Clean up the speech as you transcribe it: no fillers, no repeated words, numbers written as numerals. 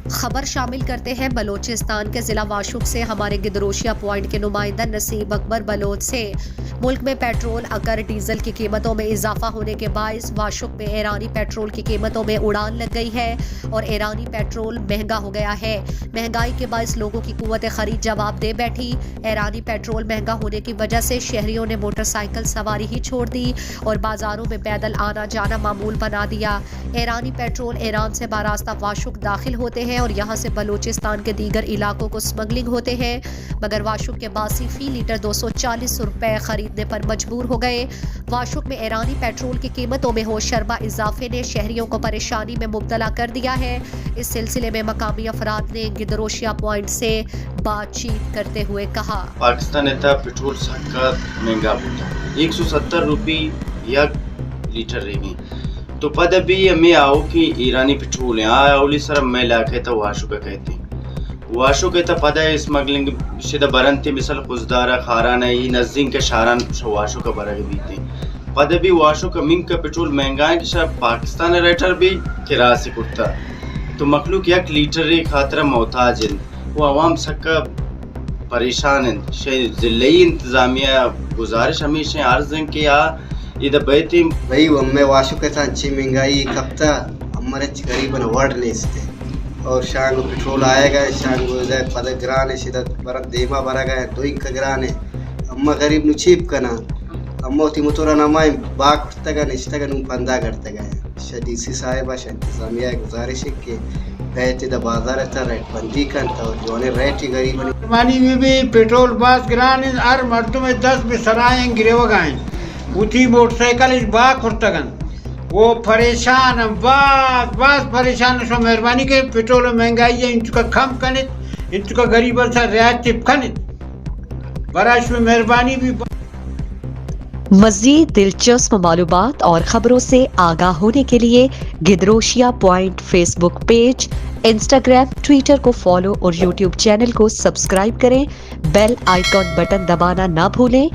खबर शामिल करते हैं बलोचिस्तान के जिला वाशुक से। हमारे गिदरोशिया पॉइंट के नुमाइंदा नसीब अकबर बलोच से मुल्क में पेट्रोल अगर डीजल की कीमतों में इजाफा होने के बायस वाशुक में ईरानी पेट्रोल की कीमतों में उड़ान लग गई है और ईरानी पेट्रोल महंगा हो गया है। महंगाई के बायस लोगों की कुव्वत खरीद जवाब दे बैठी। ईरानी पेट्रोल महंगा होने की वजह से शहरियों ने मोटरसाइकिल सवारी ही छोड़ दी और बाजारों में पैदल आना जाना मामूल बना दिया। ईरानी पेट्रोल ईरान से बारास्ता वाशुक दाखिल होते हैं और यहाँ से बलूचिस्तान के दीगर इलाकों को स्मगलिंग होते हैं, मगर वाशुक के बासी फी लीटर 240 रुपए खरीदने पर मजबूर हो गए। वाशुक में ईरानी पेट्रोल की कीमतों में हो शरबा इजाफे ने शहरियों को परेशानी में मुब्तला कर दिया है। इस सिलसिले में मकामी अफराद ने गिदरोशिया पॉइंट से बातचीत करते हुए कहा, पाकिस्तान नेता पेट्रोल का महंगा होता 170 रुपये या लीटर रहेगी तो पद भी हमें आओ कि ईरानी पेट्रोल यहाँ अवली सर मैं लाके तो वाशु का कहते हैं वाशु के तो पद है स्मगलिंग शिदा बरनते मिसल खुजदारा खाराना ही नजदीक के शारान वाशु का बरग बीते पद भी वाशु का मिंग का पेट्रोल महंगा है कि शायद पाकिस्तान रेटर भी किराए से कुर्ता तो मखलूक एक लीटर खातर मोहताज वो आवाम सबका परेशान है। जिले इंतजामिया गुजारिश हमेशा अर्ज है कि इधर बैठी भाई हमें वाशु के साथ अच्छी महंगाई कप्ता हमारे करीबन वर्ड लेते और शांग पेट्रोल आएगा शांग पद ग्रान है सीधा बरक देमा बरा गए 2 इंक ग्रान है अम्मा गरीब नु चीप कना अम्मा ती मुतोरा नमाई बाक उठता गए निश्ता गए नु पंदा करते गए शदीसी साहिबा इंतजामिया गुजारिश है कि कहते द बाजार था रेट बंदी करता और जोने रेट ही गरीब मानी में भी पेट्रोल बास ग्रान हर मर्दों में 10 में सराय गिरेव गए उठी मोटरसाइकिल इस बाग खुर्तगन वो परेशान बस परेशान सो मेहरबानी के पेट्रोल महंगाई है इनका कम कनित इनका गरीब सा रियायत टिपखनित बराश में मेहरबानी भी। मज़ीद दिलचस्प मालूमात और खबरों से आगाह होने के लिए Gedrosia point Facebook page, Instagram, Twitter को फॉलो और यूट्यूब चैनल को सब्सक्राइब करें। बेल आइकॉन बटन दबाना ना भूलें।